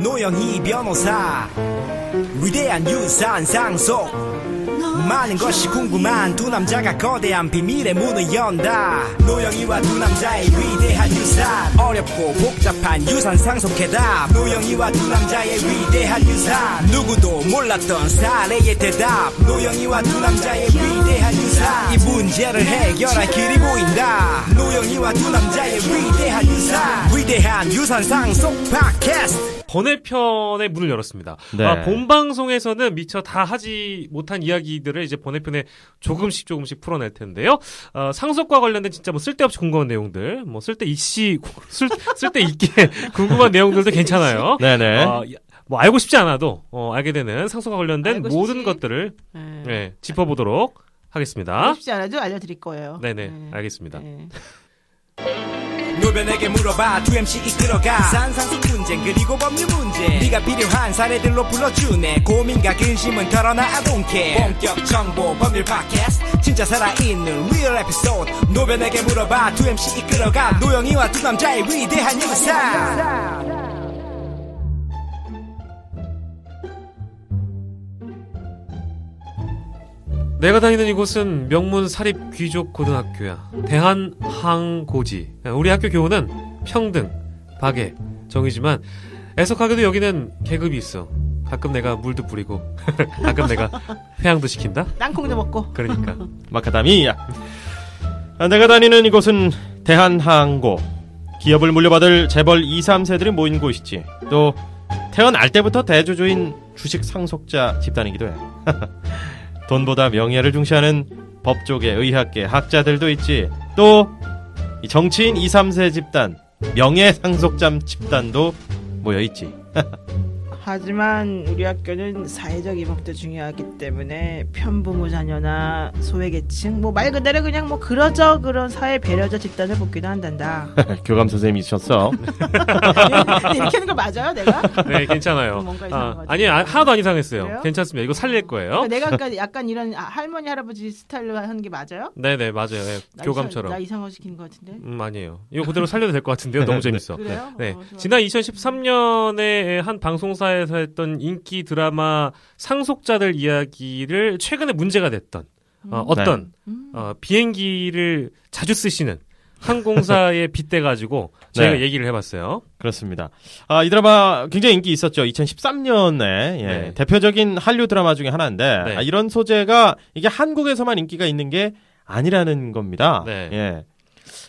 노영희 변호사 위대한 유산 상속 많은 것이 궁금한 두 남자가 거대한 비밀의 문을 연다. 노영이와 두 남자의 위대한 유산 어렵고 복잡한 유산 상속 해답. 노영이와 두 남자의 위대한 유산 누구도 몰랐던 사례의 대답. 노영이와 두 남자의 위대한 유산 이 문제를 해결할 길이 보인다. 노영이와 두 남자의 위대한 유산 위대한 유산 상속 팟캐스트 번외편의 문을 열었습니다. 네. 본 방송에서는 미처 다 하지 못한 이야기들을 이제 번외편에 조금씩 풀어낼 텐데요. 상속과 관련된 진짜 뭐 쓸데없이 궁금한 내용들, 뭐 쓸데있게 궁금한 내용들도 괜찮아요. 네네. 뭐 알고 싶지 않아도 알게 되는 상속과 관련된 모든 것들을 네, 짚어보도록 하겠습니다. 알고 싶지 않아도 알려드릴 거예요. 네네, 알겠습니다. 네. 노변에게 물어봐 2MC 이끌어가 산상속 문제 그리고 법률 문제 네가 필요한 사례들로 불러주네. 고민과 근심은 털어놔 I don't care. 본격 정보 법률 팟캐스트 진짜 살아있는 리얼 에피소드. 노변에게 물어봐 2MC 이끌어가 노영이와 두 남자의 위대한 유산. 내가 다니는 이곳은 명문 사립 귀족 고등학교야. 대한항고지. 우리 학교 교훈은 평등, 박애, 정의지만 애석하게도 여기는 계급이 있어. 가끔 내가 물도 뿌리고 가끔 내가 회양도 시킨다. 땅콩도 먹고. 그러니까 마카다미야. 내가 다니는 이곳은 대한항고. 기업을 물려받을 재벌 2, 3세들이 모인 곳이지. 또 태어날 때부터 대주주인 주식 상속자 집단이기도 해. 돈보다 명예를 중시하는 법조계, 의학계, 학자들도 있지. 또 이 정치인 2, 3세 집단, 명예상속자 집단도 모여있지. 하지만 우리 학교는 사회적 이목도 중요하기 때문에 편부모 자녀나 소외계층 뭐 말 그대로 그냥 뭐 그런 사회 배려자 집단을 뽑기도 한단다. 교감 선생님이셨어. 이렇게 하는 거 맞아요 내가? 네 괜찮아요. 뭔가 이상한 거 아니 하나도 안 이상했어요. 그래요? 괜찮습니다. 이거 살릴 거예요. 내가 약간 이런 할머니 할아버지 스타일로 하는 게 맞아요? 네네 맞아요. 네, 교감처럼. 나 이상한 거 시키는 것 같은데? 아니에요. 이거 그대로 살려도 될 것 같은데요. 너무 재밌어. 그래요? 네. 지난 2013년에 한 방송사에서 했던 인기 드라마 상속자들 이야기를 최근에 문제가 됐던 어떤 비행기를 자주 쓰시는 항공사에 빗대가지고 저희가 얘기를 해봤어요. 그렇습니다. 이 드라마 굉장히 인기 있었죠. 2013년에 대표적인 한류 드라마 중에 하나인데 이런 소재가 이게 한국에서만 인기가 있는 게 아니라는 겁니다. 예.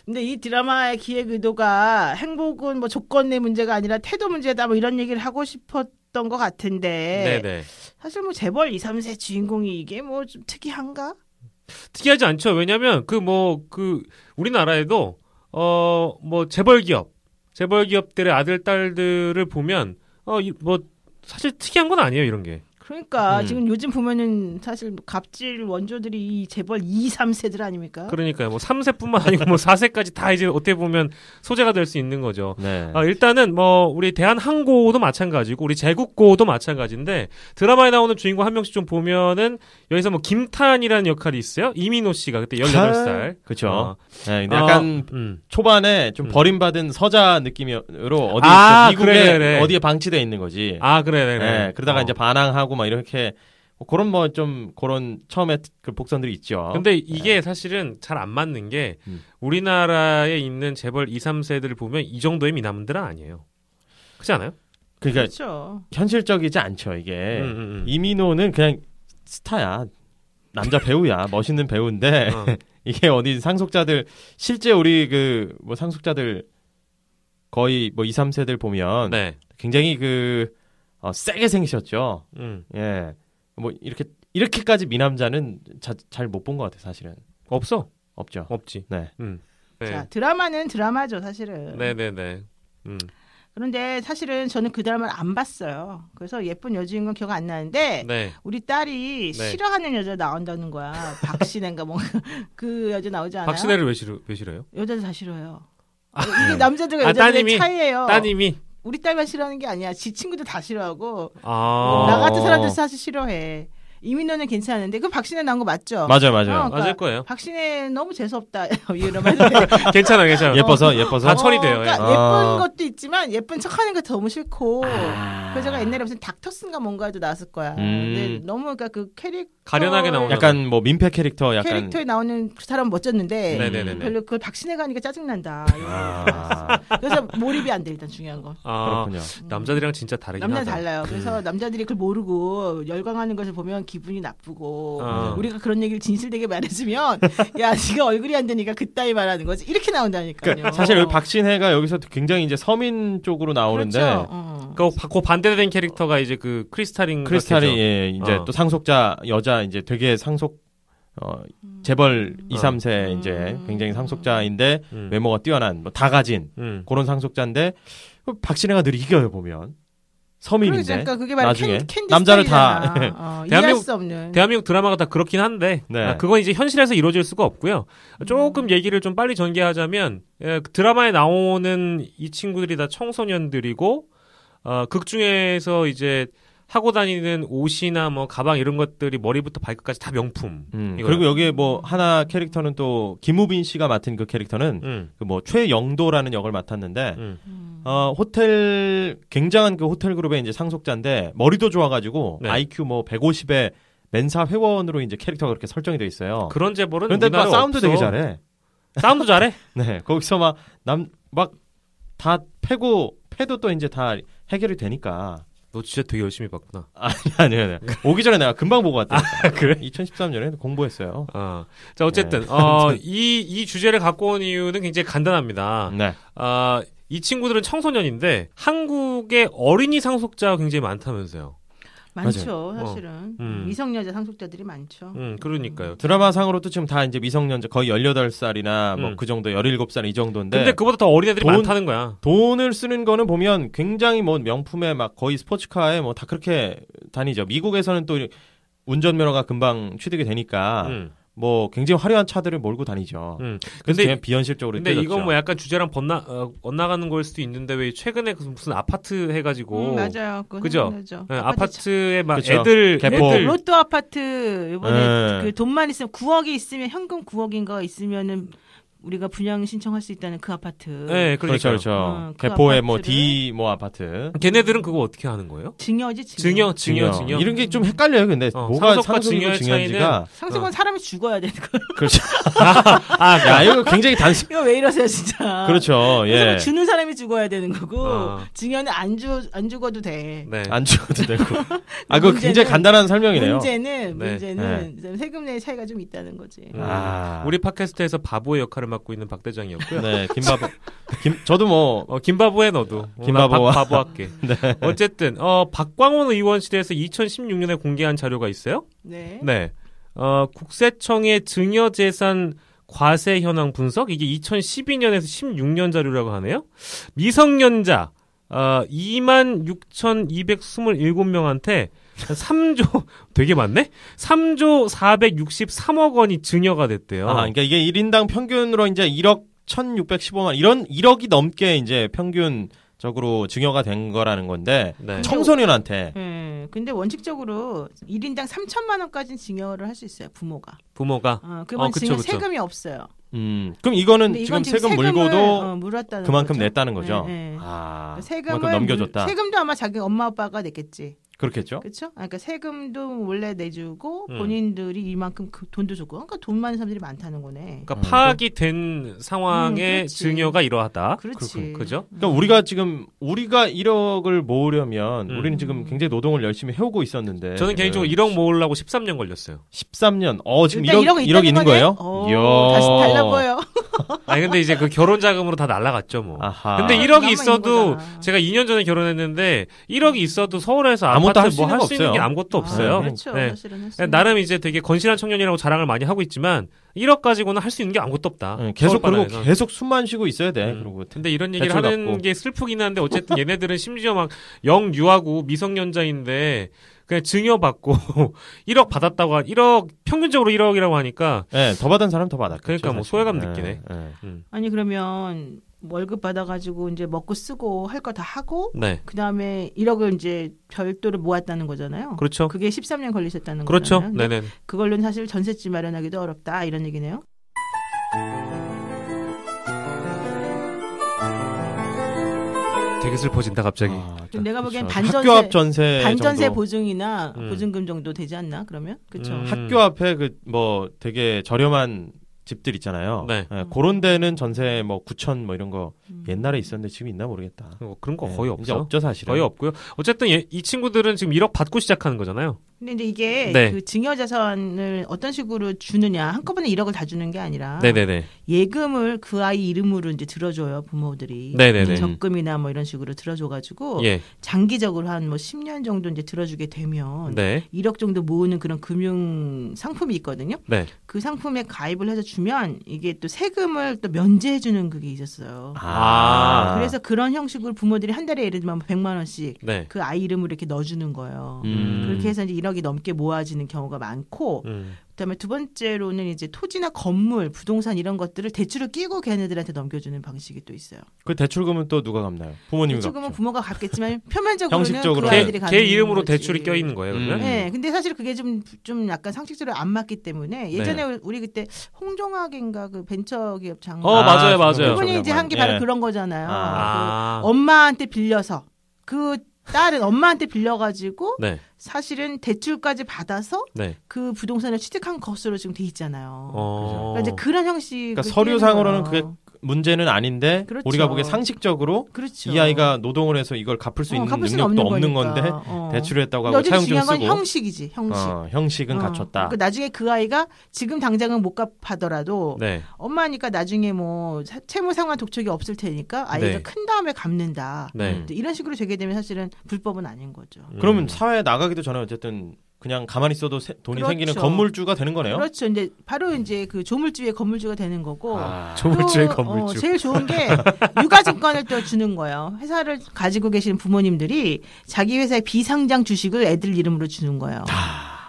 근데 이 드라마의 기획 의도가 행복은 뭐 조건 내 문제가 아니라 태도 문제다 뭐 이런 얘기를 하고 싶었던 것 같은데 사실 뭐 재벌 2, 3세 주인공이 이게 뭐 좀 특이한가? 특이하지 않죠. 왜냐면 우리나라에도 뭐 재벌기업들의 아들 딸들을 보면 뭐 사실 특이한 건 아니에요 이런 게. 그러니까 지금 요즘 보면은 사실 갑질 원조들이 이 재벌 2, 3세들 아닙니까? 그러니까요. 뭐 3세뿐만 아니고 뭐 4세까지 다 이제 어떻게 보면 소재가 될 수 있는 거죠. 일단은 뭐 우리 대한항고도 마찬가지고 우리 제국고도 마찬가지인데 드라마에 나오는 주인공 한 명씩 좀 보면은 여기서 뭐 김탄이라는 역할이 있어요. 이민호 씨가 그때 18살. 그렇죠. 네, 약간 초반에 좀 버림받은 서자 느낌으로 미국에 어디에 방치되어 있는 거지. 그래. 그러다가 이제 반항하고 막 이렇게 그런 처음에 그 복선들이 있죠. 근데 이게 사실은 잘 안 맞는 게 우리나라에 있는 재벌 2, 3세들을 보면 이 정도의 미남들은 아니에요. 그렇지 않아요? 그러니까 그렇죠. 현실적이지 않죠 이게. 이민호는 그냥 스타야. 남자 배우야. 멋있는 배우인데 이게 어디 상속자들 실제 우리 뭐 상속자들 거의 뭐 2, 3세들 보면 굉장히 세게 생기셨죠. 예. 뭐 이렇게까지 미남자는 잘 못 본 것 같아 사실은. 없죠. 없지. 네. 자, 드라마는 드라마죠 사실은. 네네네. 그런데 사실은 저는 그 드라마를 안 봤어요. 그래서 예쁜 여주인공 기억 안 나는데 우리 딸이 싫어하는 여자 나온다는 거야. 박신혜인가 뭐 그 여자 나오지 않아요? 박신혜를 왜 싫어요? 여자들 다 싫어해요. 이게 남자들과 여자들의 차이예요. 따님이. 우리 딸만 싫어하는 게 아니야. 지 친구들 다 싫어하고 나 같은 사람들 사실 싫어해. 이민호는 괜찮은데 그 박신혜 나온 거 맞죠? 맞아요. 그러니까 맞을 거예요. 박신혜 너무 재수없다 이러면 괜찮아. 예뻐서 다 처리돼요. 그러니까 예쁜 것도 있지만 예쁜 척하는 게 너무 싫고 그래서 제가 옛날에 무슨 닥터슨가 뭔가에도 나왔을 거야. 근데 너무 그러니까 그 캐릭터 가련하게 나오는 약간 뭐 민폐 캐릭터 약간 캐릭터에 나오는 그 사람 멋졌는데 네네네네. 별로 그걸 박신혜가 하니까 짜증난다. 그래서 몰입이 안 돼 일단 중요한 건. 그렇군요. 남자들이랑 진짜 다르긴 하다. 남자 달라요. 그래서 남자들이 그걸 모르고 열광하는 것을 보면 기분이 나쁘고 우리가 그런 얘기를 진실되게 말해주면 야 네가 얼굴이 안 되니까 그따위 말하는 거지 이렇게 나온다니까요. 그러니까 사실 여기 박신혜가 여기서 굉장히 이제 서민 쪽으로 나오는데 그렇죠. 그 반대된 캐릭터가 이제 그 크리스탈이 예, 이제 또 상속자 여자 이제 되게 상속 재벌 2, 3세 이제 굉장히 상속자인데 외모가 뛰어난 뭐 다 가진 그런 상속자인데 박신혜가 늘 이겨요 보면 서민인데 그러니까 그게 바로 나중에 캔디 남자를 다 이해할 수 없는 대한민국 드라마가 다 그렇긴 한데 그건 이제 현실에서 이루어질 수가 없고요. 조금 얘기를 좀 빨리 전개하자면 드라마에 나오는 이 친구들이 다 청소년들이고 극 중에서 이제 하고 다니는 옷이나 뭐 가방 이런 것들이 머리부터 발끝까지 다 명품. 그리고 여기에 뭐 하나 캐릭터는 또 김우빈 씨가 맡은 그 캐릭터는 그 뭐 최영도라는 역을 맡았는데 호텔 굉장한 그 호텔 그룹의 이제 상속자인데 머리도 좋아가지고 IQ 뭐 150에 멘사 회원으로 이제 캐릭터가 그렇게 설정이 돼 있어요. 그런 재벌은 그런데 막 사운드 되게 잘해. 사운드 잘해? 네, 거기서 막 다 패도 또 이제 다 해결이 되니까. 너 진짜 되게 열심히 봤구나. 아니요. 오기 전에 내가 금방 보고 왔다. 그래? 2013년에 공부했어요. 자, 어쨌든, 이 주제를 갖고 온 이유는 굉장히 간단합니다. 네. 이 친구들은 청소년인데, 한국의 어린이 상속자가 굉장히 많다면서요. 많죠, 사실은. 미성년자 상속자들이 많죠. 그러니까요. 드라마 상으로도 지금 다 이제 미성년자 거의 18살이나 뭐 그 정도 17살 이 정도인데. 근데 그보다 더 어린 애들이 많다는 거야. 돈을 쓰는 거는 보면 굉장히 뭐 명품에 막 거의 스포츠카에 뭐 다 그렇게 다니죠. 미국에서는 또 운전면허가 금방 취득이 되니까 뭐 굉장히 화려한 차들을 몰고 다니죠. 그래서 그냥 비현실적으로 근데 느껴졌죠. 이건 뭐 약간 주제랑 엇나가는 걸 수도 있는데 왜 최근에 무슨 아파트 해가지고 맞아요. 그죠? 네, 아파트에 막 그쵸. 애들 로또 아파트 이번에 그 돈만 있으면 9억이 있으면 현금 9억인가 있으면은 우리가 분양 신청할 수 있다는 그 아파트. 네, 그렇죠. 그 개포의 뭐 D 뭐 아파트. 걔네들은 그거 어떻게 하는 거예요? 증여지. 증여. 이런 게 좀 헷갈려요. 근데 뭐가 상속과 증여인지가. 상속은 사람이 죽어야 되는 거예요. 그렇죠. 야, 이거 굉장히 단순. 이거 왜 이러세요, 진짜. 그렇죠. 예. 주는 사람이 죽어야 되는 거고 증여는 안 죽어도 돼. 네. 안 죽어도 되고. 그거 굉장히 간단한 설명이네요. 문제는 세금 내 차이가 좀 있다는 거지. 우리 팟캐스트에서 바보의 역할을 맡고 있는 박 대장이었고요. 네, 김바보. 저도 뭐 김바보에 너도. 김바보와 바보 할게. 네. 어쨌든 박광원 의원실에서 2016년에 공개한 자료가 있어요. 네. 네. 국세청의 증여재산 과세 현황 분석 이게 2012년에서 16년 자료라고 하네요. 미성년자 26,227명한테 3조 되게 많네? 3조 463억 원이 증여가 됐대요. 그러니까 이게 1인당 평균으로 이제 1억 1,615만 이런 1억이 넘게 이제 평균적으로 증여가 된 거라는 건데 청소년한테. 네. 근데 원칙적으로 1인당 3천만 원까지는 증여를 할 수 있어요. 부모가. 그러면 그쵸. 세금이 없어요. 그럼 이거는 지금 세금 물고도 그만큼 거죠. 냈다는 거죠. 네. 그만큼 넘겨줬다. 세금도 아마 자기 엄마 아빠가 냈겠지. 그렇겠죠. 그렇죠. 그러니까 세금도 원래 내주고 본인들이 이만큼 돈도 줬고, 그러니까 돈 많은 사람들이 많다는 거네. 그러니까 파악이 된 상황의 증여가 이러하다. 그렇지. 그죠? 그러니까 우리가 1억을 모으려면 우리는 지금 굉장히 노동을 열심히 해오고 있었는데. 저는 개인적으로 1억 모으려고 13년 걸렸어요. 13년. 지금 1억 있는 거예요? 다시 달라 보여. 아니 근데 이제 그 결혼 자금으로 다 날라갔죠 뭐. 근데 1억이 있어도 제가 2년 전에 결혼했는데 1억이 있어도 서울에서 아무것도 뭐 할 수 있는 게 아무것도 없어요. 그렇죠. 네. 나름 이제 되게 건실한 청년이라고 자랑을 많이 하고 있지만 1억 가지고는 할 수 있는 게 아무것도 없다. 계속 숨만 쉬고 있어야 돼. 그리고 근데 이런 얘기를 하는 게 슬프긴 한데 어쨌든 얘네들은 심지어 막 영유아고 미성년자인데 그냥 증여받고 1억 받았다고 1억 평균적으로 1억이라고 하니까 더 받은 사람 더 받았겠죠. 그러니까 뭐 소외감 느끼네. 아니 그러면 월급 받아가지고 이제 먹고 쓰고 할 거 다 하고 그 다음에 1억을 이제 별도로 모았다는 거잖아요. 그렇죠. 그게 13년 걸리셨다는 그렇죠. 거잖아요. 네네. 그걸로는 사실 전셋집 마련하기도 어렵다 이런 얘기네요. 되게 되게 슬퍼진다 갑자기. 내가 보기엔 학교 앞 전세 반전세 정도. 보증이나 보증금 정도 되지 않나 그러면? 그렇죠. 학교 앞에 그 뭐 되게 저렴한 집들 있잖아요. 네. 그런 데는 전세 뭐 9천 뭐 이런 거 옛날에 있었는데 지금 있나 모르겠다. 그런 거 거의 없죠. 이제 없죠 사실은. 거의 없고요. 어쨌든 이 친구들은 지금 1억 받고 시작하는 거잖아요. 근데 이제 이게 네. 그 증여자산을 어떤 식으로 주느냐 한꺼번에 1억을 다 주는 게 아니라 네네네. 예금을 그 아이 이름으로 이제 들어줘요 부모들이. 네네네. 적금이나 뭐 이런 식으로 들어줘가지고 예. 장기적으로 한 뭐 10년 정도 이제 들어주게 되면 네. 1억 정도 모으는 그런 금융 상품이 있거든요. 네. 그 상품에 가입을 해서 주면 이게 또 세금을 또 면제해주는 그게 있었어요. 그래서 그런 형식으로 부모들이 한 달에 예를 들면 100만 원씩 네. 그 아이 이름으로 이렇게 넣어주는 거예요. 그렇게 해서 이제 1억이 넘게 모아지는 경우가 많고 그다음에 두 번째로는 이제 토지나 건물, 부동산 이런 것들을 대출을 끼고 걔네들한테 넘겨주는 방식이 또 있어요. 그 대출금은 또 누가 갚나요? 부모님이 대출금은 갚죠. 부모가 갚겠지만 표면적으로는 형식적으로. 그 아이들이 갚는 걔 이름으로 거지. 대출이 껴 있는 거예요, 그러면? 네, 근데 사실 그게 좀 약간 상식적으로 안 맞기 때문에 예전에 우리 그때 홍종학인가 그 벤처기업 장관. 맞아요. 그분이 이제 한 게 바로 그런 거잖아요. 그 엄마한테 빌려서 그 딸은 엄마한테 빌려가지고 네. 사실은 대출까지 받아서 네. 그 부동산을 취득한 것으로 지금 돼 있잖아요. 어. 그러니까 이제 그런 형식. 그러니까 서류상으로는 그게 문제는 아닌데 그렇죠. 우리가 보기에 상식적으로 그렇죠. 이 아이가 노동을 해서 이걸 갚을 수 있는 갚을 수는 능력도 없는 거니까. 건데 대출을 했다고 근데 하고 차용증 중요한 건 쓰고 형식이지. 형식. 형식은 갖췄다. 그러니까 나중에 그 아이가 지금 당장은 못 갚하더라도 네. 엄마니까 나중에 뭐 채무 상환 독촉이 없을 테니까 아이가 네. 큰 다음에 갚는다. 네. 이런 식으로 되게 되면 사실은 불법은 아닌 거죠. 그러면 사회에 나가기도 전에 어쨌든 그냥 가만히 있어도 돈이 그렇죠. 생기는 건물주가 되는 거네요. 그렇죠. 이제 바로 이제 그 조물주의 건물주가 되는 거고. 조물주의 또, 건물주. 제일 좋은 게 유가증권을 또 주는 거예요. 회사를 가지고 계시는 부모님들이 자기 회사의 비상장 주식을 애들 이름으로 주는 거예요.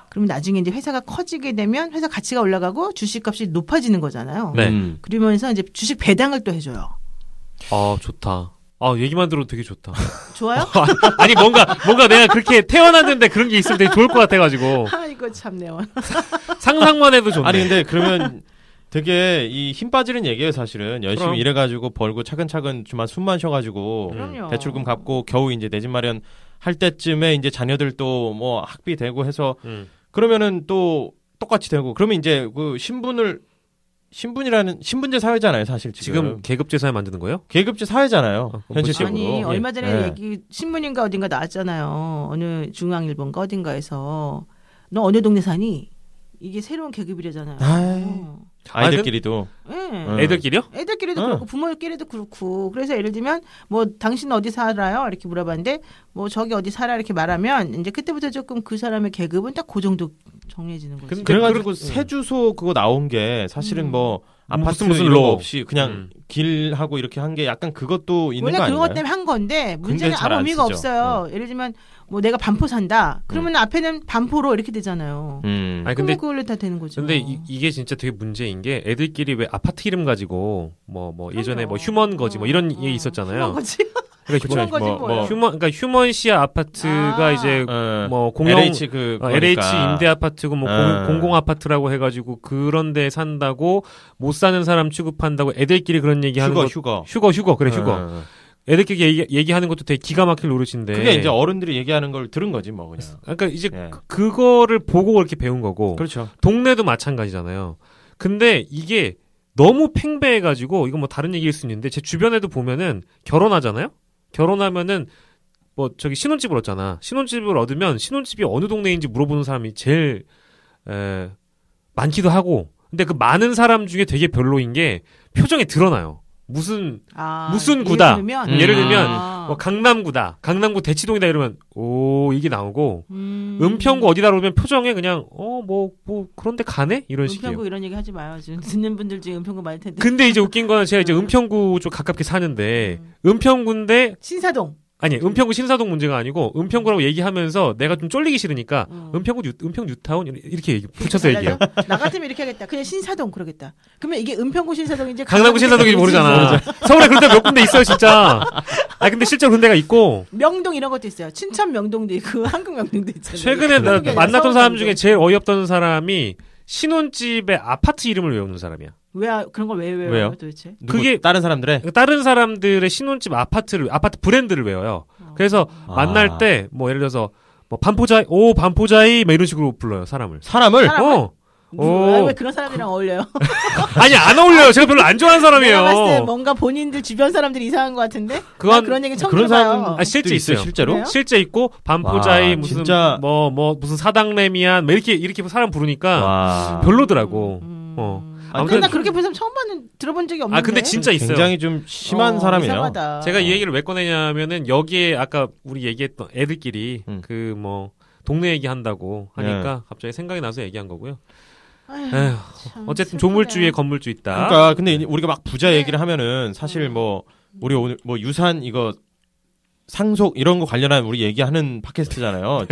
그러면 나중에 이제 회사가 커지게 되면 회사 가치가 올라가고 주식값이 높아지는 거잖아요. 네. 그러면서 이제 주식 배당을 또 해줘요. 좋다. 얘기만 들어도 되게 좋다. 좋아요? 아니 뭔가 내가 그렇게 태어났는데 그런 게 있으면 되게 좋을 것 같아가지고. 이거 참네요. 상상만 해도 좋네. 아니 근데 그러면 되게 이 힘 빠지는 얘기예요 사실은. 열심히 그럼. 일해가지고 벌고 차근차근 주만 숨만 쉬어가지고 그럼요. 대출금 갚고 겨우 이제 내 집 마련 할 때쯤에 이제 자녀들 또 뭐 학비 되고 해서 그러면은 또 똑같이 되고 그러면 이제 그 신분제 사회잖아요, 사실 지금 계급제 사회 만드는 거예요? 계급제 사회잖아요. 현실적으로. 아니 예. 얼마 전에 신문인가 어딘가 나왔잖아요. 어느 중앙일보인가 어딘가에서 너 어느 동네 사니? 이게 새로운 계급이래잖아요. 아이들끼리도. 네. 애들끼리요? 애들끼리도 그렇고 부모끼리도 그렇고. 그래서 예를 들면 뭐 당신 어디 살아요? 이렇게 물어봤는데 뭐 저기 어디 살아 이렇게 말하면 이제 그때부터 조금 그 사람의 계급은 딱 그 정도 정해지는 거죠. 그래가지고 새 주소 그거 나온 게 사실은 뭐 아파트 무슨 이런 거 로 없이 그냥 길하고 이렇게 한 게 약간 그것도 있는 거 원래 아닌가요? 그것 때문에 한 건데 문제는 잘 아무 안 의미가 쓰죠. 없어요. 예를 들면 뭐 내가 반포 산다. 그러면 앞에는 반포로 이렇게 되잖아요. 아니 근데 그걸로 다 되는 거죠. 근데 이게 진짜 되게 문제인 게 애들끼리 왜 아파트 이름 가지고 뭐 예전에 뭐 휴먼 거지 뭐 이런 얘기 있었잖아요. 휴먼 거지. 그러니까 거지 뭐예요? 그러니까 휴먼시아 아파트가 이제 뭐 공영 LH LH 임대 아파트고 뭐 공공 아파트라고 해가지고 그런데 산다고 못 사는 사람 취급한다고 애들끼리 그런 얘기하는 거 휴거 그래 휴거. 애들끼리 얘기하는 것도 되게 기가 막힐 노릇인데. 그게 이제 어른들이 얘기하는 걸 들은 거지 뭐 그냥. 그러니까 이제 그거를 보고 그렇게 배운 거고. 그렇죠. 동네도 마찬가지잖아요. 근데 이게 너무 팽배해가지고 이건 뭐 다른 얘기일 수 있는데 제 주변에도 보면은 결혼하잖아요. 결혼하면은 뭐 저기 신혼집을 얻잖아. 신혼집을 얻으면 신혼집이 어느 동네인지 물어보는 사람이 제일 많기도 하고. 근데 그 많은 사람 중에 되게 별로인 게 표정에 드러나요. 무슨 구다. 예를 들면 뭐 강남구다. 강남구 대치동이다 이러면 이게 나오고 은평구 어디다 그러면 표정에 그냥 뭐 그런데 가네 이런 식이에요. 은평구 이런 얘기 하지 마요. 지금 듣는 분들 중에 은평구 많을 텐데. 근데 이제 웃긴 거는 제가 이제 은평구 좀 가깝게 사는데 은평구인데 신사동. 아니 은평구 신사동 문제가 아니고 은평구라고 얘기하면서 내가 좀 쫄리기 싫으니까 은평 뉴타운 이렇게 붙여서 얘기해요. 나 같으면 이렇게 하겠다. 그냥 신사동 그러겠다. 그러면 이게 은평구 신사동인지 강남구 신사동인지 모르잖아. 서울에 그런 데가 몇 군데 있어요 진짜. 근데 실제로 그런 데가 있고 명동 이런 것도 있어요. 춘천 명동도 있고 한국 명동도 있잖아요. 최근에 나 만났던 사람 중에 제일 어이없던 사람이 신혼집의 아파트 이름을 외우는 사람이야. 왜 그런 걸 왜 외워요 도대체? 그게 다른 사람들의 신혼집 아파트 브랜드를 외워요. 그래서 만날 때 뭐 예를 들어서 뭐 반포자이 막 이런 식으로 불러요 사람을. 왜 그런 사람이랑 어울려요? 아니 안 어울려요. 제가 별로 안 좋아하는 사람이에요. 내가 봤을 때 뭔가 본인들 주변 사람들이 이상한 것 같은데. 그런 얘기 처음 들어봐요. 실제 있어요. 실제로? 그래요? 실제 있고 반포자이 무슨 진짜... 뭐 무슨 사당레미안 이렇게 사람 부르니까 별로더라고. 아무튼 나 그렇게 부르면 처음 들어본 적이 없는데. 근데 진짜 있어요. 굉장히 좀 심한 사람이에요. 이상하다. 제가 이 얘기를 왜 꺼내냐면은 여기에 아까 우리 얘기했던 애들끼리 그 뭐 동네 얘기 한다고 하니까 갑자기 생각이 나서 얘기한 거고요. 에휴, 어쨌든 조물주의에 건물주 있다. 그러니까 근데 우리가 막 부자 얘기를 하면은 사실 뭐 우리 오늘 뭐 유산 이거 상속 이런 거 관련한 우리 얘기하는 팟캐스트잖아요.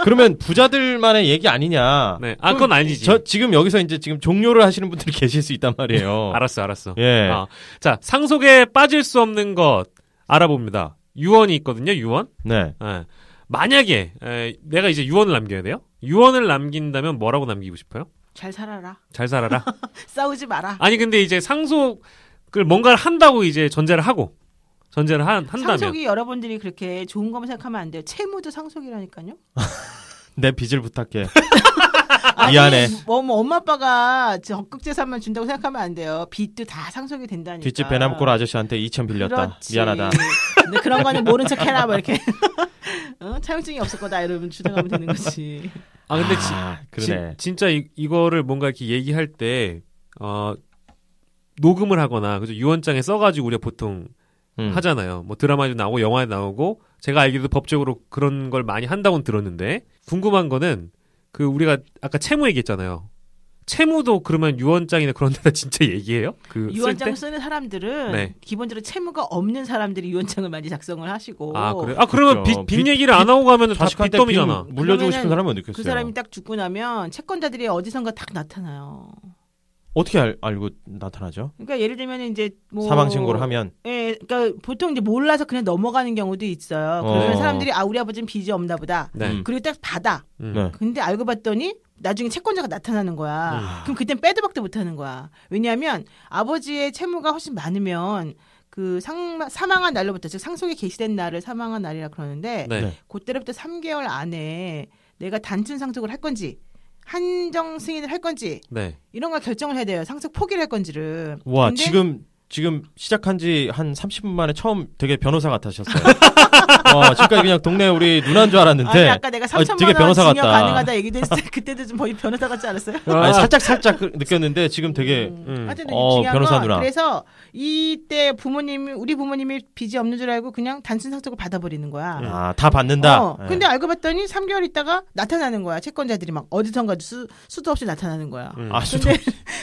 그러면 부자들만의 얘기 아니냐? 네, 그건 아니지. 지금 여기서 이제 지금 종료를 하시는 분들이 계실 수 있단 말이에요. 알았어. 예. 자, 상속에 빠질 수 없는 것 알아봅니다. 유언이 있거든요. 유언. 네. 만약에 내가 이제 유언을 남겨야 돼요. 유언을 남긴다면 뭐라고 남기고 싶어요? 잘 살아라. 싸우지 마라. 아니 근데 이제 상속을 뭔가를 한다고 이제 전제를 한다면 상속이 여러분들이 그렇게 좋은 것만 생각하면 안 돼요. 채무도 상속이라니까요. 내 빚을 부탁해. 미안해. 뭐 엄마 아빠가 적극 재산만 준다고 생각하면 안 돼요. 빚도 다 상속이 된다니까. 뒷집 배남골 아저씨한테 2천 빌렸다. 그렇지. 미안하다. 근데 그런 거는 모른 척 해라 뭐 이렇게. 차용증이 없을 거다 이러면 주장하면 되는 거지. 근데 그러네. 진짜 이거를 뭔가 이렇게 얘기할 때 녹음을 하거나 그죠 유언장에 써가지고 우리가 보통 하잖아요. 뭐 드라마에도 나오고 영화에도 나오고 제가 알기로도 법적으로 그런 걸 많이 한다고는 들었는데 궁금한 거는 그 우리가 아까 채무 얘기했잖아요. 채무도 그러면 유언장이나 그런 데다 진짜 얘기해요? 유언장을 쓰는 사람들은 기본적으로 채무가 없는 사람들이 유언장을 많이 작성을 하시고. 그래? 그러면 빚 얘기를 안 하고 가면 다 빚더미잖아. 물려주고 싶은 사람은 어떻겠어요? 그 사람이 딱 죽고 나면 채권자들이 어디선가 딱 나타나요. 어떻게 알고 나타나죠? 그러니까 예를 들면 이제 뭐 사망 신고를 하면, 그러니까 보통 이제 몰라서 그냥 넘어가는 경우도 있어요. 그러면 사람들이 우리 아버지는 빚이 없나 보다. 그리고 딱 받아. 근데 알고 봤더니 나중에 채권자가 나타나는 거야. 그럼 그땐 빼도 박도 못하는 거야. 왜냐하면 아버지의 채무가 훨씬 많으면 그 사망한 날로부터 즉 상속이 개시된 날을 사망한 날이라 그러는데 그때로부터 3개월 안에 내가 단순 상속을 할 건지. 한정 승인을 할 건지 이런 걸 결정을 해야 돼요. 상속 포기를 할 건지를. 와 지금 시작한 지 한 30분 만에 처음 되게 변호사 같으셨어요. 지금까지 그냥 동네 우리 누나인 줄 알았는데. 아니, 아까 내가 3천만 원 징역 가능하다 얘기도 했을 때 그때도 좀 거의 변호사 같지 않았어요? 아니, 살짝 느꼈는데 지금 되게 변호사 누나. 그래서 이때 우리 부모님이 빚이 없는 줄 알고 그냥 단순 상속을 받아버리는 거야. 다 받는다. 근데 알고 봤더니 3개월 있다가 나타나는 거야. 채권자들이 막 어디선가 수도 없이 나타나는 거야. 근데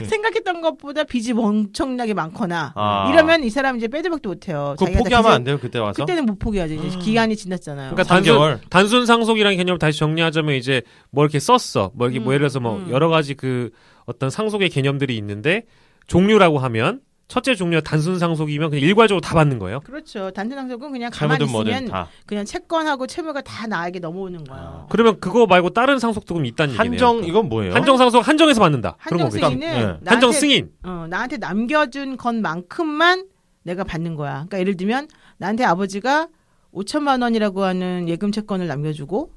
생각했던 것보다 빚이 엄청나게 많거나 이러면 이 사람 이제 빼도 박도 못해요. 그거 포기하면 안 돼요 그때 와서? 그때는 못 포기하지. 이제 기한이 지났잖아요. 그러니까 단순 상속이라는 개념을 다시 정리하자면 이제 뭐 이렇게 썼어. 뭐 이렇게 뭐 예를 들어서 뭐 여러 가지 그 어떤 상속의 개념들이 있는데 종류라고 하면 첫째 종류가 단순 상속이면 그냥 일괄적으로 다 받는 거예요. 그렇죠. 단순 상속은 그냥 가만히 있으면 그냥 채권하고 채무가 다 나에게 넘어오는 거예요. 그러면 그거 말고 다른 상속도 그럼 있다는 얘기네요. 한정 이건 뭐예요? 한정 상속 한정해서 받는다. 한정 승인은 한정 승인. 나한테 남겨준 것만큼만 내가 받는 거야. 그러니까 예를 들면 나한테 아버지가 5천만 원이라고 하는 예금 채권을 남겨주고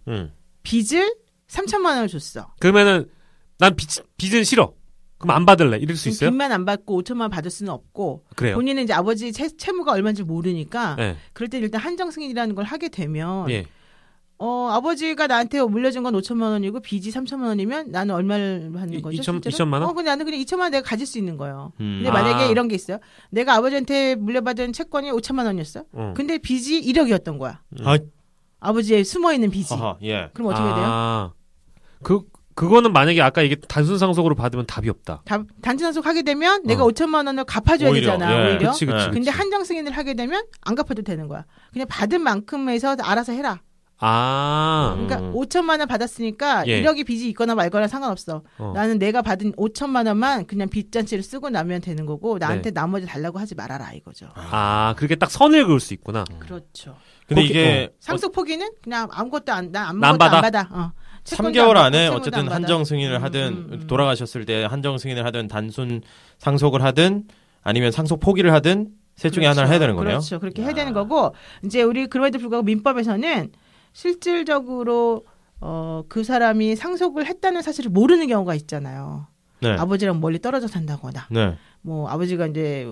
빚을 3천만 원을 줬어. 그러면은 난 빚은 싫어. 그럼 안 받을래? 이럴 수 있어요? 빚만 안 받고 5천만 원 받을 수는 없고. 그래요. 본인은 이제 아버지 채무가 얼마인지 모르니까 그럴 때 일단 한정 승인이라는 걸 하게 되면 아버지가 나한테 물려준 건 5천만 원이고 빚이 3천만 원이면 나는 얼마를 받는 거죠? 2천만 원? 근데 나는 그냥 2천만 원 내가 가질 수 있는 거예요. 근데 만약에 이런 게 있어요. 내가 아버지한테 물려받은 채권이 5천만 원이었어. 근데 빚이 1억이었던 거야. 아버지의 숨어있는 빚이. 그럼 어떻게 돼요? 그거는 만약에 아까 이게 단순 상속으로 받으면 답이 없다. 단순 상속 하게 되면 내가 5천만 원을 갚아줘야 되잖아. 오히려. 그치. 근데 한정 승인을 하게 되면 안 갚아도 되는 거야. 그냥 받은 만큼에서 알아서 해라. 그러니까 5천만 원 받았으니까 1억이 빚이 있거나 말거나 상관없어. 나는 내가 받은 5천만 원만 그냥 빚잔치를 쓰고 나면 되는 거고 나한테 나머지 달라고 하지 말아라 이거죠. 그렇게 딱 선을 그을 수 있구나. 그렇죠. 근데 이게 상속 포기는 그냥 아무것도 안 받아. 3개월 안에 어쨌든 한정 승인을 하든 돌아가셨을 때 한정 승인을 하든 단순 상속을 하든 아니면 상속 포기를 하든 셋 중에 하나를 해야 되는 거네요. 그렇죠. 그렇게 해야 되는 거고 이제 우리 그럼에도 불구하고 민법에서는 실질적으로 그 사람이 상속을 했다는 사실을 모르는 경우가 있잖아요. 네. 아버지랑 멀리 떨어져 산다거나 네. 뭐 아버지가 이제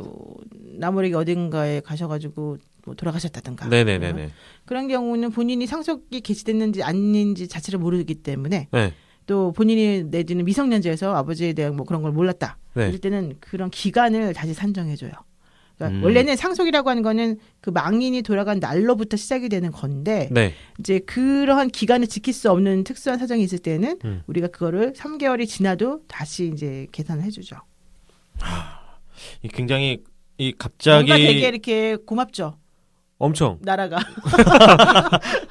나무래기 어딘가에 가셔가지고 뭐 돌아가셨다든가 네네네네. 그런 경우는 본인이 상속이 개시됐는지 아닌지 자체를 모르기 때문에 네. 또 본인이 내지는 미성년자여서 아버지에 대한 뭐 그런 걸 몰랐다. 네. 이럴 때는 그런 기간을 다시 산정해줘요. 그러니까 원래는 상속이라고 하는 거는 그 망인이 돌아간 날로부터 시작이 되는 건데 네. 이제 그러한 기간을 지킬 수 없는 특수한 사정이 있을 때는 우리가 그거를 3개월이 지나도 다시 이제 계산을 해주죠. 굉장히 이 갑자기 뭔가 되게 이렇게 고맙죠. 엄청 나라가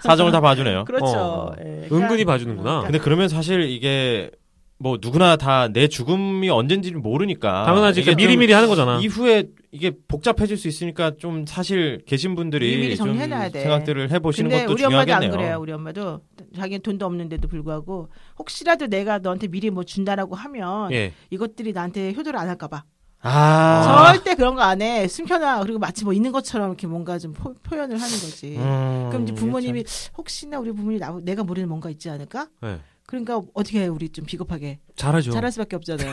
사정을 다 봐주네요. 그렇죠. 예, 그러니까, 은근히 봐주는구나. 근데 그러면 사실 이게 뭐 누구나 다 내 죽음이 언젠지를 모르니까 당연하지. 그러니까 미리미리 하는 거잖아. 이후에 이게 복잡해질 수 있으니까 좀 사실 계신 분들이 미리 정리해놔야 돼. 생각들을 해보시는 것도 우리 중요하겠네요. 엄마도 안 그래요. 우리 엄마도 자기는 돈도 없는데도 불구하고 혹시라도 내가 너한테 미리 뭐 준다라고 하면 예. 이것들이 나한테 효도를 안 할까 봐. 아. 절대 그런 거 안 해. 숨겨놔. 그리고 마치 뭐 있는 것처럼 이렇게 뭔가 좀 표현을 하는 거지. 그럼 이제 부모님이 혹시나 우리 부모님이 내가 모르는 뭔가 있지 않을까? 네. 그러니까 어떻게 해, 우리 좀 비겁하게. 잘하죠. 잘할 수밖에 없잖아요.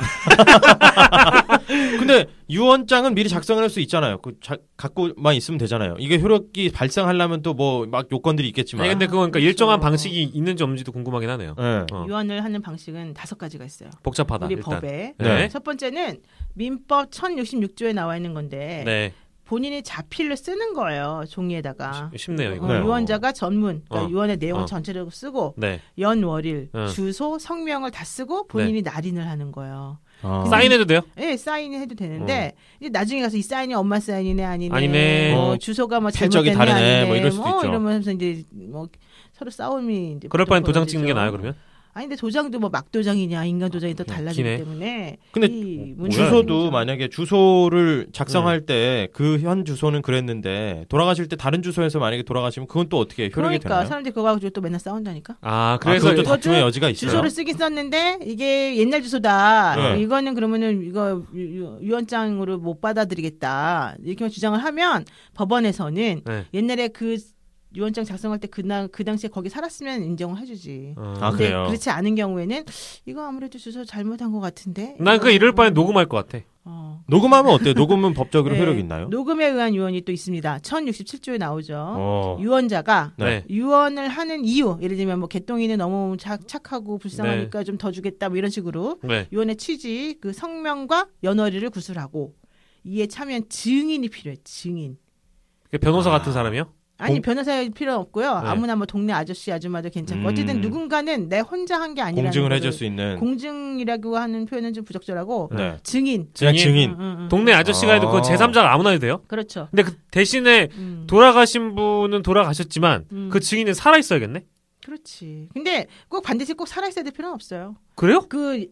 근데 유언장은 미리 작성할 수 있잖아요. 갖고만 있으면 되잖아요. 이게 효력이 발생하려면 또 뭐 막 요건들이 있겠지만. 아니 근데 그건 그러니까 일정한 방식이 있는지 없는지도 궁금하긴 하네요. 네. 유언을 하는 방식은 5가지가 있어요. 복잡하다. 우리 일단. 법에. 네. 첫 번째는 민법 1066조에 나와 있는 건데 네. 본인이 자필로 쓰는 거예요. 종이에다가. 쉽네요 이거. 네. 유언자가 전문, 그러니까 유언의 내용을 전체적으로 쓰고 네. 연월일, 주소, 성명을 다 쓰고 본인이 날인을 하는 거예요. 사인해도 돼요? 네, 사인해도 되는데 이제 나중에 가서 이 사인이 엄마 사인이네 아니네, 뭐 주소가 뭐 필적이 잘못됐네 다르네, 아니네, 뭐 이럴 수도 있죠. 이러면서 이제 뭐 서로 싸움이 이제 그럴 바엔 도장 찍는 게 나아요 그러면? 아니 근데 도장도 뭐 막도장이냐 인간 도장이 또 달라지기 때문에 근데 주소도 문제죠. 만약에 주소를 작성할 때 그 현 주소는 그랬는데 돌아가실 때 다른 주소에서 만약에 돌아가시면 그건 또 어떻게 효력이 그러니까 되나요? 사람들이 그거 가지고 또 맨날 싸운다니까. 그래서 그것도 다툼의 여지가 있어요. 주소를 쓰긴 썼는데 이게 옛날 주소다. 네. 이거는 그러면은 이거 유언장으로 못 받아들이겠다. 이렇게 주장을 하면 법원에서는 네. 옛날에 그 유언장 작성할 때 그 당시에 거기 살았으면 인정을 해주지. 근데 그래요? 그렇지 않은 경우에는 이거 아무래도 주소 잘못한 것 같은데. 난 그 이럴 바엔 녹음할 것 같아. 녹음하면 어때요? 녹음은 법적으로 효력이 있나요? 녹음에 의한 유언이 또 있습니다. 1067조에 나오죠. 네. 유언자가 네. 유언을 하는 이유, 예를 들면 뭐 개똥이는 너무 착하고 불쌍하니까 좀 더 주겠다, 뭐 이런 식으로 네. 유언의 취지, 그 성명과 연월일을 구술하고 이에 참여한 증인이 필요해. 증인. 변호사 같은 사람이요? 아니 변호사일 필요는 없고요. 네. 아무나 뭐 동네 아저씨 아줌마도 괜찮고 어쨌든 누군가는 내 혼자 한 게 아니라는 공증을 거를 해줄 수 있는 공증이라고 하는 표현은 좀 부적절하고 네. 증인. 그냥 증인. 동네 아저씨가 해도 그건 제3자가 아무나 해도 돼요? 그렇죠. 근데 그 대신에 돌아가신 분은 돌아가셨지만 그 증인은 살아 있어야겠네. 그렇지. 근데 꼭 반드시 꼭 살아있어야 될 필요는 없어요. 그래요? 그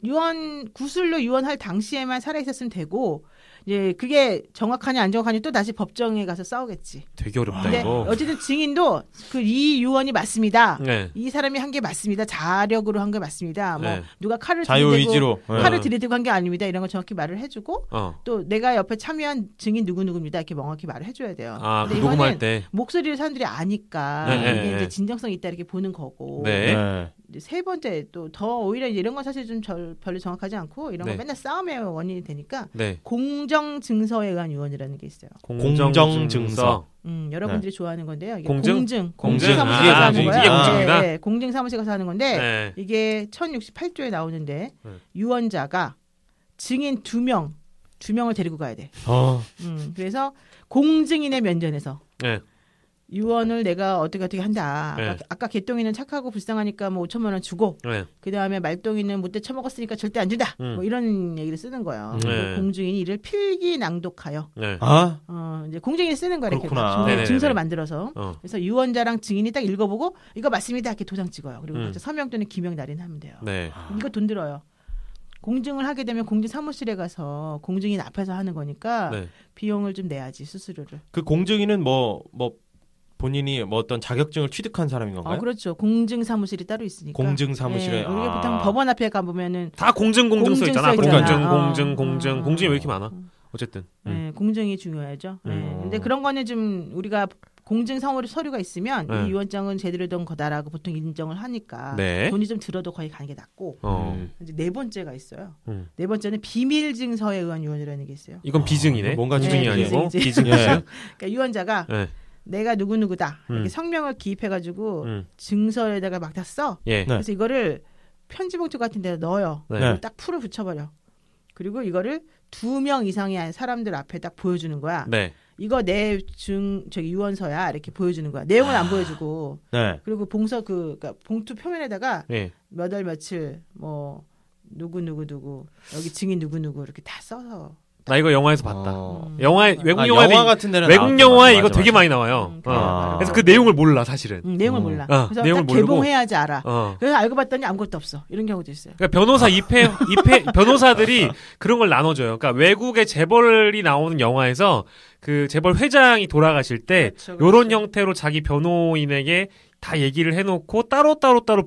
구술로 유언할 당시에만 살아있었으면 되고, 이제 그게 정확하냐 안 정확하냐 또 다시 법정에 가서 싸우겠지. 되게 어렵다 근데 이거. 어쨌든 증인도 이 유언이 맞습니다. 네. 이 사람이 한 게 맞습니다. 자력으로 한 게 맞습니다. 뭐 네. 누가 칼을 자유의지로 들이대고 한 게 아닙니다. 이런 거 정확히 말을 해주고 또 내가 옆에 참여한 증인 누구누구입니다. 이렇게 명확히 말을 해줘야 돼요. 그 녹음할 때 목소리를 사람들이 아니까 이게 이제 진정성이 있다 이렇게 보는 거고. 네. 이제 세 번째 또 더 오히려 이제 이런 건 사실 좀 별로 정확하지 않고 이런 거 맨날 싸움의 원인이 되니까 공정 증서에 의한 유언이라는 게 있어요. 공정 증서. 여러분들이 좋아하는 건데요. 이게 공증 공증사무실 가서 하는 거야. 이게 공증이다. 네, 공증사무실 가서 하는 건데 이게 1068조에 나오는데 유언자가 증인 2명을 데리고 가야 돼. 그래서 공증인의 면전에서 유언을 내가 어떻게 한다. 아까 개똥이는 착하고 불쌍하니까 뭐 5천만 원 주고 그 다음에 말똥이는 못돼 처먹었으니까 절대 안 준다. 뭐 이런 얘기를 쓰는 거예요. 공증인이 이를 필기 낭독하여. 이제 공증인이 쓰는 거예요. 이렇게 증서를 만들어서. 그래서 유언자랑 증인이 딱 읽어보고 이거 맞습니다. 이렇게 도장 찍어요. 그리고 서명 또는 기명 날인하면 돼요. 이거 돈 들어요. 공증을 하게 되면 공증 사무실에 가서 공증인 앞에서 하는 거니까 비용을 좀 내야지 수수료를. 그 공증인은 뭐 본인이 뭐 어떤 자격증을 취득한 사람인 건가요? 그렇죠. 공증 사무실이 따로 있으니까. 공증 사무실에. 우리가 보통 법원 앞에 가 보면은 다 공증 써 있잖아. 공증이 왜 이렇게 많아? 어쨌든. 공증이 중요하죠. 근데 그런 거는 좀 우리가 공증 서류가 있으면 이 유언장은 제대로 된 거다라고 보통 인정을 하니까 돈이 좀 들어도 거의 가는 게 낫고 이제 네 번째가 있어요. 네 번째는 비밀 증서에 의한 유언이라는 게 있어요. 이건 비증이네. 뭔가 비증이 아니고 비증. 그러니까 유언자가 내가 누구누구다 이렇게 성명을 기입해가지고 증서에다가 막 다 써. 그래서 이거를 편지봉투 같은 데다 넣어요. 딱 풀을 붙여버려. 그리고 이거를 2명 이상의 사람들 앞에 딱 보여주는 거야. 이거 내 유언서야 이렇게 보여주는 거야. 내용은 안 보여주고. 그리고 그러니까 봉투 표면에다가 몇 월 며칠 뭐 누구 여기 증인 누구 이렇게 다 써서. 나 이거 영화에서 봤다. 외국 영화 같은 데는 외국 영화에 이거 되게 많이 나와요. 그래서 그 내용을 몰라 사실은. 내용을 몰라. 그래서 내용을 딱 개봉해야지 알아. 그래서 알고 봤더니 아무것도 없어. 이런 경우도 있어요. 그러니까 변호사 변호사들이 그런 걸 나눠줘요. 그러니까 외국의 재벌이 나오는 영화에서 그 재벌 회장이 돌아가실 때 요런 형태로 자기 변호인에게 다 얘기를 해놓고 따로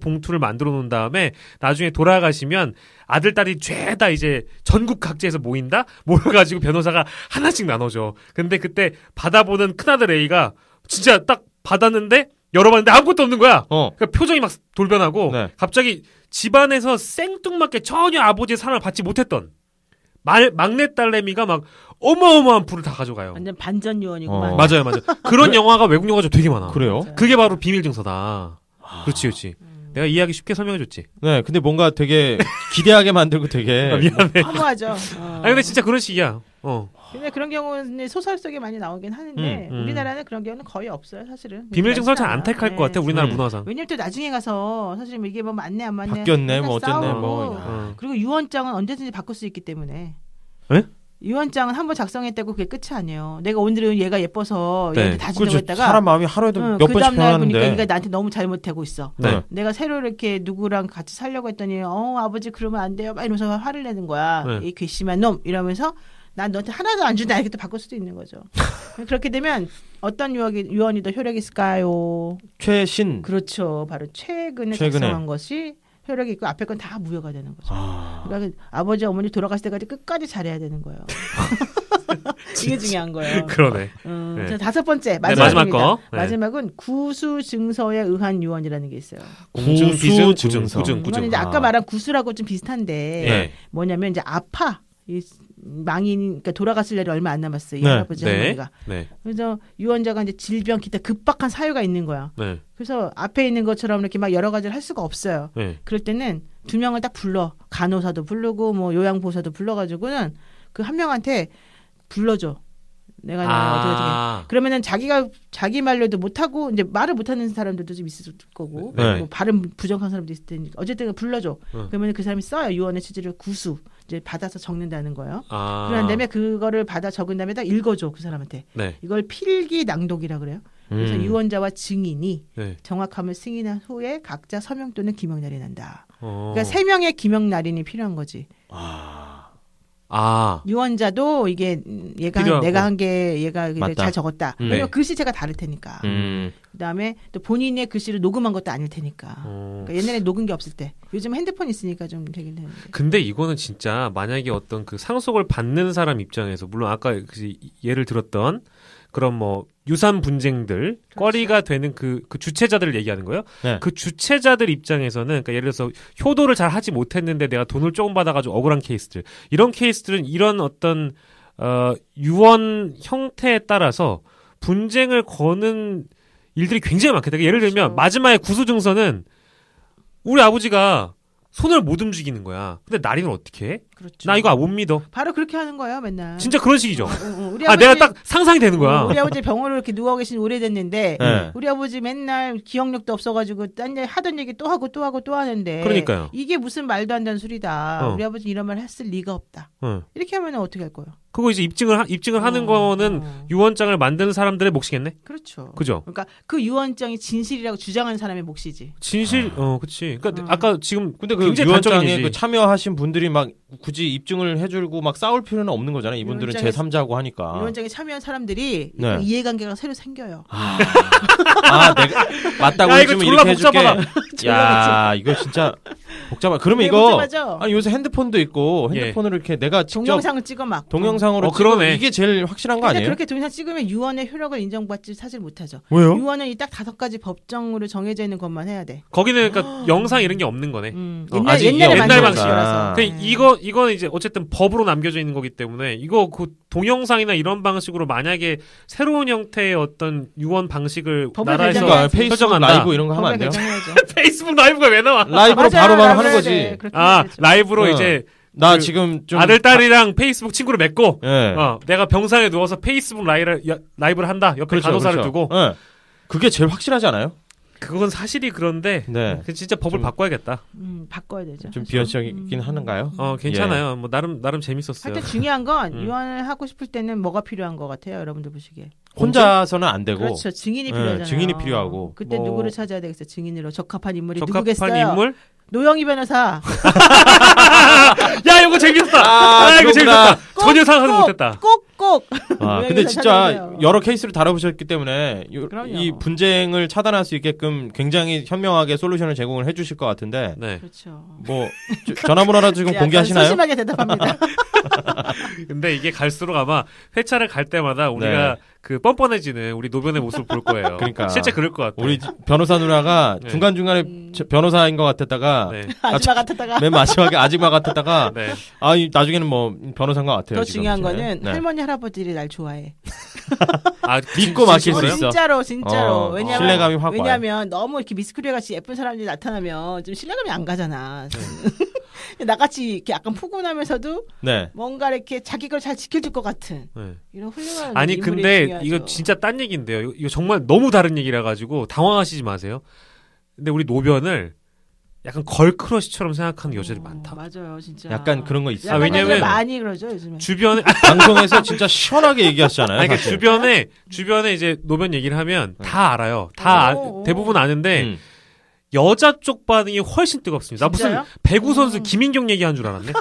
봉투를 만들어 놓은 다음에 나중에 돌아가시면 아들, 딸이 죄다 이제 전국 각지에서 모여가지고 변호사가 하나씩 나눠줘. 근데 그때 받아보는 큰아들 A가 진짜 딱 받았는데 열어봤는데 아무것도 없는 거야. 그러니까 표정이 막 돌변하고 갑자기 집안에서 생뚱맞게 전혀 아버지의 사랑을 받지 못했던 막내 딸내미가 막 어마어마한 풀을 다 가져가요. 완전 반전 유언이구만. 맞아요. 그런 영화가 외국 영화가 되게 많아. 그래요? 그게 바로 비밀 증서다. 그렇지. 내가 이해하기 쉽게 설명해줬지. 네, 근데 뭔가 되게 기대하게 만들고 되게 미안해. 허무하죠. 아니 근데 진짜 그런 식이야. 근데 그런 경우는 소설 속에 많이 나오긴 하는데 우리나라는 그런 경우는 거의 없어요, 사실은. 비밀 증서를 잘 안 택할 것 같아, 우리나라 문화상. 왜냐면 또 나중에 가서 사실 이게 뭐 맞네 안 맞네 바뀌었네 뭐 어쨌네 뭐. 그리고 유언장은 언제든지 바꿀 수 있기 때문에. 네? 유언장은 한번 작성했다고 그게 끝이 아니에요. 내가 오늘은 얘가 예뻐서 얘한테 다 주려고 했다가 사람 마음이 하루에도 몇 번씩 변하는데. 그 다음날 보니까 얘가 나한테 너무 잘못하고 있어. 내가 새로 이렇게 누구랑 같이 살려고 했더니 아버지 그러면 안 돼요. 막 이러면서 화를 내는 거야. 이 괘씸한 놈 이러면서 난 너한테 하나도 안 준다 이렇게 또 바꿀 수도 있는 거죠. 그렇게 되면 어떤 유언이 더 효력이 있을까요? 최신. 그렇죠. 바로 최근에 작성한 것이 효력이 있고 앞에 건 다 무효가 되는 거죠. 그러니까 아버지 어머니 돌아갔을 때까지 끝까지 잘해야 되는 거예요. 이게 중요한 거예요. 그러네. 자, 5번째 마지막 거. 마지막은 구수 증서에 의한 유언이라는 게 있어요. 구수 증서. 이건 이제 아까 말한 구수라고 좀 비슷한데 뭐냐면 이제 아파. 그러니까 돌아갔을 날이 얼마 안 남았어요. 이 할아버지 할머니가. 그래서 유언자가 이제 질병 기타 급박한 사유가 있는 거야. 그래서 앞에 있는 것처럼 이렇게 막 여러 가지를 할 수가 없어요. 그럴 때는 2명을 딱 불러. 간호사도 부르고 뭐 요양보호사도 불러가지고는 그 한 명한테 불러줘. 내가 어떻게 그러면은 자기 말로도 못하고 이제 말을 못하는 사람들도 좀 있을 거고 뭐 발음 부정한 사람도 있을 테니까 어쨌든 불러줘. 그러면 그 사람이 써요. 유언의 취지를 구수 이제 받아서 적는다는 거예요. 그런 다음에 그거를 받아 적은 다음에 딱 읽어줘 그 사람한테. 이걸 필기 낭독이라 그래요. 그래서 유언자와 증인이 정확함을 승인한 후에 각자 서명 또는 기명 날인한다. 그러니까 3명의 기명 날인이 필요한 거지. 유언자도 이게 내가 한 게 얘가 잘 적었다. 그리고 글씨체가 다를 테니까. 그다음에 또 본인의 글씨를 녹음한 것도 아닐 테니까. 그러니까 옛날에 녹은 게 없을 때. 요즘 핸드폰 있으니까 좀 되긴 되는데. 근데 이거는 진짜 만약에 어떤 그 상속을 받는 사람 입장에서 물론 아까 예를 들었던 그런 뭐 유산 분쟁들 꺼리가 되는 그 주체자들을 얘기하는 거예요. 그 주체자들 입장에서는 그러니까 예를 들어서 효도를 잘 하지 못했는데 내가 돈을 조금 받아가지고 억울한 케이스들 이런 케이스들은 이런 어떤 유언 형태에 따라서 분쟁을 거는 일들이 굉장히 많겠다. 예를 들면 마지막에 구수증서는 우리 아버지가 손을 못 움직이는 거야. 근데 나리는 어떻게 해? 그렇죠. 나 이거 못 믿어. 바로 그렇게 하는 거예요, 맨날. 진짜 그런 식이죠. 우리 아버지, 내가 딱 상상이 되는 거야. 우리 아버지 병원으로 이렇게 누워 계신 오래됐는데 우리 아버지 맨날 기억력도 없어가지고 딴 하던 얘기 또 하고 또 하고 또 하는데. 그러니까요. 이게 무슨 말도 안 되는 소리다. 우리 아버지 이런 말 했을 리가 없다. 이렇게 하면 어떻게 할 거예요? 그거 이제 입증을 하는 거는 유언장을 만드는 사람들의 몫이겠네. 그렇죠. 그죠. 그러니까 그 유언장이 진실이라고 주장하는 사람의 몫이지. 진실, 그렇지. 그러니까 아까 지금 근데 그 유언장에 그 참여하신 분들이 막 굳이 입증을 해주고 막 싸울 필요는 없는 거잖아요. 이분들은 제3자고 하니까. 위원장에 참여한 사람들이 네. 이해관계가 새로 생겨요. 내가 맞다고 해주면 이렇게 해줄게. 야, 이거 진짜 복잡하. 그러면 이거 요새 핸드폰도 있고 핸드폰으로 이렇게 내가 직접 동영상을 찍어 막 동영상으로 그러네. 이게 제일 확실한 거 아니에요? 그렇게 동영상 찍으면 유언의 효력을 인정받지 사실 못하죠. 왜요? 유언은 이 딱 5가지 법정으로 정해져 있는 것만 해야 돼. 거기는 그러니까 영상 이런 게 없는 거네. 옛날 방식이라서. 이건 이제 어쨌든 법으로 남겨져 있는 거기 때문에 이거 그 동영상이나 이런 방식으로 만약에 새로운 형태의 어떤 유언 방식을 나라에서 페이스북 라이브 이런 거 하면 안 돼요? 페이스북 라이브가 왜 나와? 라이브로 바로바로 하는 거지. 라이브로 이제 나 지금 좀 아들 딸이랑 페이스북 친구를 맺고 내가 병상에 누워서 페이스북 라이브를 한다. 옆에 간호사를 두고 그게 제일 확실하지 않아요? 그건 사실이 그런데 진짜 법을 바꿔야겠다. 바꿔야 되죠. 좀 비현실적이긴 하는가요? 괜찮아요. 뭐 나름 재밌었어요. 하여튼 중요한 건 유언을 하고 싶을 때는 뭐가 필요한 것 같아요, 여러분들 보시기에. 혼자서는 안 되고. 그렇죠. 증인이 필요하잖아요. 증인이 필요하고. 그때 누구를 찾아야 되겠어요? 증인으로 적합한 인물이 적합한 누구겠어요? 인물? 노영희 변호사. 야, 이거 재밌었다. 이거 재밌었다. 전혀 상상을 못했다. 꼭. 근데 진짜 여러 케이스를 다뤄보셨기 때문에 이 분쟁을 차단할 수 있게끔 굉장히 현명하게 솔루션을 제공을 해주실 것 같은데. 네. 그렇죠. 뭐 전화번호라도 지금 공개하시나요? 소심하게 대답합니다. 근데 이게 갈수록 아마 회차를 갈 때마다 우리가 그 뻔뻔해지는 우리 노변의 모습을 볼 거예요. 그러니까 실제 그럴 것 같아요. 우리 변호사 누나가 중간중간에 변호사인 것 같았다가 아줌마 같았다가 맨 마지막에 아줌마 같았다가 나중에는 뭐 변호사인 것 같아요. 더 중요한 거는 할머니 할아버지들이 날 좋아해. 믿고 맡길 수 있어. 진짜로. 왜냐면 신뢰감이 확 왜냐면 너무 이렇게 미스코리아 같이 예쁜 사람들이 나타나면 좀 신뢰감이 안 가잖아. 나같이 이렇게 약간 푸근하면서도 뭔가 이렇게 자기 걸 잘 지켜줄 것 같은 이런 훌륭한 아니 근데 중요하죠. 이거 진짜 딴 얘기인데요. 이거 정말 너무 다른 얘기라 가지고 당황하시지 마세요. 근데 우리 노변을 약간 걸크러쉬처럼 생각하는 여자들이 많다. 맞아요, 진짜. 약간 그런 거 있어요. 왜냐면 많이 그러죠 요즘에. 주변에 방송에서 진짜 시원하게 얘기하시잖아요. 그러니까 주변에 이제 노변 얘기를 하면 다 알아요. 대부분 아는데. 여자 쪽 반응이 훨씬 뜨겁습니다. 나 무슨 배구 선수 김인경 얘기한 줄 알았네.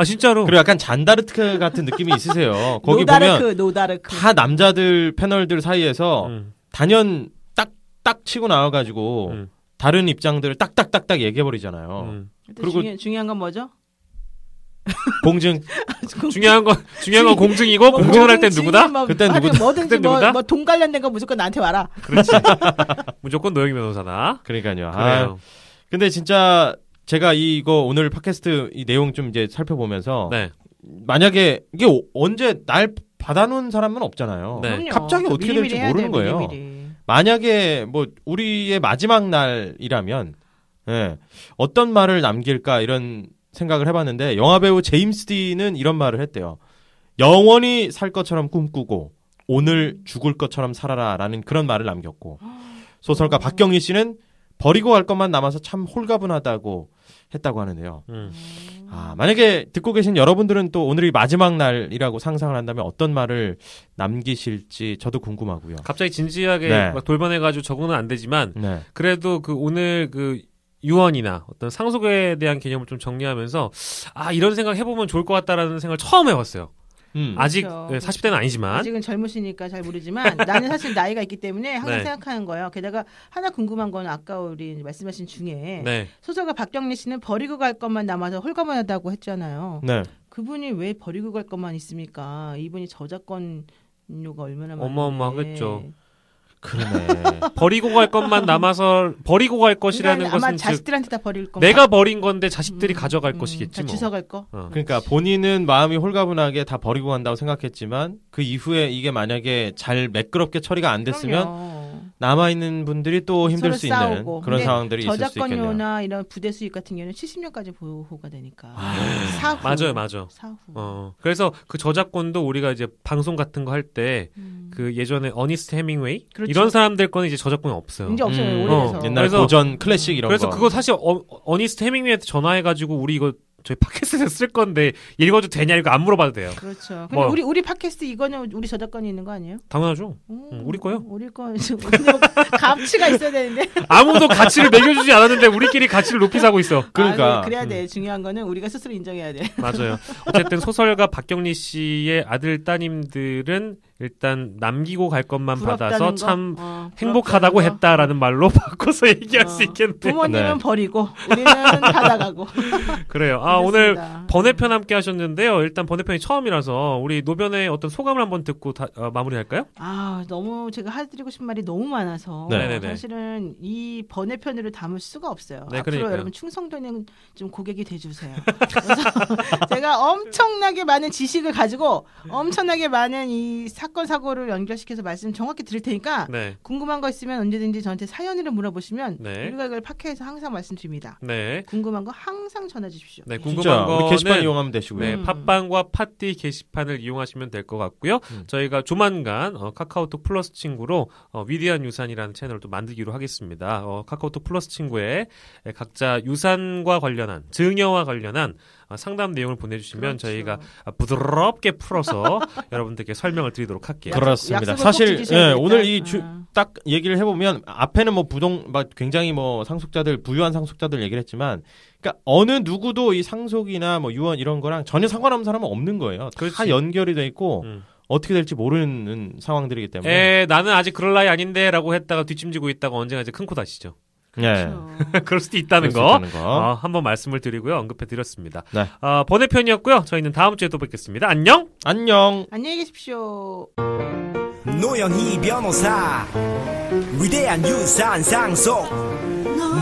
진짜로. 그리고 약간 잔다르크 같은 느낌이 있으세요. 거기 노다르크. 다 남자들 패널들 사이에서 단연 딱 치고 나와가지고 다른 입장들을 딱딱딱딱 얘기해버리잖아요. 그리고 중요한 건 뭐죠? 공증. 중요한 건 공증이고 공증을 할 땐 누구다? 그땐 누구다? 뭐든지 뭐 돈 관련된 거 무조건 나한테 와라. 그렇지. 무조건 노영희 변호사다. 그러니까요. 그래요. 근데 진짜 제가 이거 오늘 팟캐스트 이 내용 좀 이제 살펴보면서 만약에 이게 언제 날 받아놓은 사람은 없잖아요. 갑자기 어떻게 될지 모르는 거예요. 만약에 뭐 우리의 마지막 날이라면 어떤 말을 남길까 이런 생각을 해봤는데 영화배우 제임스 딘은 이런 말을 했대요. 영원히 살 것처럼 꿈꾸고 오늘 죽을 것처럼 살아라라는 그런 말을 남겼고 소설가 박경리 씨는 버리고 갈 것만 남아서 참 홀가분하다고 했다고 하는데요. 만약에 듣고 계신 여러분들은 또 오늘이 마지막 날이라고 상상을 한다면 어떤 말을 남기실지 저도 궁금하고요. 갑자기 진지하게 막 돌변해가지고 적응은 안 되지만 그래도 그 오늘 그 유언이나 어떤 상속에 대한 개념을 좀 정리하면서 이런 생각 해보면 좋을 것 같다라는 생각을 처음 해봤어요. 아직 그렇죠. 40대는 아니지만 아직은 젊으시니까 잘 모르지만 나는 사실 나이가 있기 때문에 항상 생각하는 거예요. 게다가 하나 궁금한 건 아까 우리 말씀하신 중에 소설가 박경리 씨는 버리고 갈 것만 남아서 홀가분하다고 했잖아요. 그분이 왜 버리고 갈 것만 있습니까? 이분이 저작권료가 얼마나 많은데. 어마어마하겠죠. 그러네. 버리고 갈 것만 남아서 버리고 갈 것이라는 아마 것은 자식들한테 다 버릴 거. 내가 버린 건데 자식들이 가져갈 것이겠지. 뭐. 주워갈 거. 그러니까 본인은 마음이 홀가분하게 다 버리고 간다고 생각했지만 그 이후에 이게 만약에 잘 매끄럽게 처리가 안 됐으면 남아있는 분들이 또 힘들 수 있는 그런 상황들이 있을 수 있겠네요. 저작권료나 이런 부대 수익 같은 경우는 70년까지 보호가 되니까. 사후. 맞아요. 사후. 그래서 그 저작권도 우리가 이제 방송 같은 거 할 때 그 예전에 어니스트 해밍웨이 이런 사람들 거는 이제 저작권이 없어요. 이제 없어요. 오래돼서. 옛날 고전 클래식 이런 그래서 거. 그거 사실 어니스트 해밍웨이한테 전화해가지고 우리 이거 저희 팟캐스트에서 쓸 건데 읽어도 되냐 이거 안 물어봐도 돼요. 그렇죠. 근데 우리 팟캐스트 이거는 우리 저작권이 있는 거 아니에요? 당연하죠. 우리 거요. 우리 거 가치가 있어야 되는데. 아무도 가치를 매겨주지 않았는데 우리끼리 가치를 높이 사고 있어. 그러니까 그래야 돼. 중요한 거는 우리가 스스로 인정해야 돼. 맞아요. 어쨌든 소설가 박경리 씨의 아들 따님들은 일단 남기고 갈 것만 받아서 참 행복하다고 했다라는 말로 바꿔서 얘기할 수 있겠네요. 부모님은 버리고 우리는 받아가고. 그래요. 오늘 번외편 함께 하셨는데요. 일단 번외편이 처음이라서 우리 노변의 어떤 소감을 한번 듣고 마무리할까요? 너무 제가 해드리고 싶은 말이 너무 많아서 사실은 이 번외편으로 담을 수가 없어요. 네, 앞으로 그러니까요. 여러분 충성도는 좀 고객이 돼주세요. 그래서 제가 엄청나게 많은 지식을 가지고 엄청나게 많은 이 사건 사고를 연결시켜서 말씀 정확히 드릴 테니까 궁금한 거 있으면 언제든지 저한테 사연으로 물어보시면 우리가 이걸 팟캐스트에서 항상 말씀드립니다. 궁금한 거 항상 전화 주십시오. 네, 궁금한 거 게시판 이용하면 되시고요. 네, 팟빵과 팟디 게시판을 이용하시면 될 것 같고요. 저희가 조만간 카카오톡 플러스 친구로 위대한 유산이라는 채널을 또 만들기로 하겠습니다. 카카오톡 플러스 친구에 각자 유산과 관련한 증여와 관련한 상담 내용을 보내주시면 저희가 부드럽게 풀어서 여러분들께 설명을 드리도록 할게요. 그렇습니다. 사실 오늘 딱 얘기를 해보면 앞에는 뭐 굉장히 뭐 상속자들 부유한 상속자들 얘기를 했지만, 그러니까 어느 누구도 이 상속이나 뭐 유언 이런 거랑 전혀 상관없는 사람은 없는 거예요. 다 연결이 돼 있고 어떻게 될지 모르는 상황들이기 때문에. 나는 아직 그럴 나이 아닌데라고 했다가 뒷짐지고 있다가 언젠가 이제 큰 코 다시죠. 네. 그럴 수도 있다는 거 한번 말씀을 드리고요. 언급해 드렸습니다. 번외편이었고요. 저희는 다음 주에 또 뵙겠습니다. 안녕. 안녕히 계십시오. 노영희 변호사 위대한 유산 상속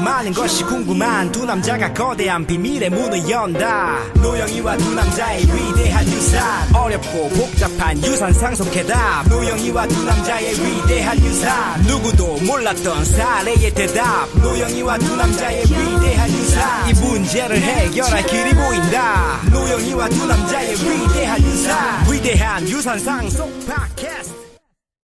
많은 것이 궁금한 두 남자가 거대한 비밀의 문을 연다. 노영희와 두 남자의 위대한 유산, 어렵고 복잡한 유산 상속 해답. 노영희와 두 남자의 위대한 유산, 누구도 몰랐던 사례의 대답. 노영희와 두 남자의 위대한 유산, 이 문제를 해결할 길이 보인다. 노영희와 두 남자의 위대한 유산, 위대한 유산 상속 팟캐스트.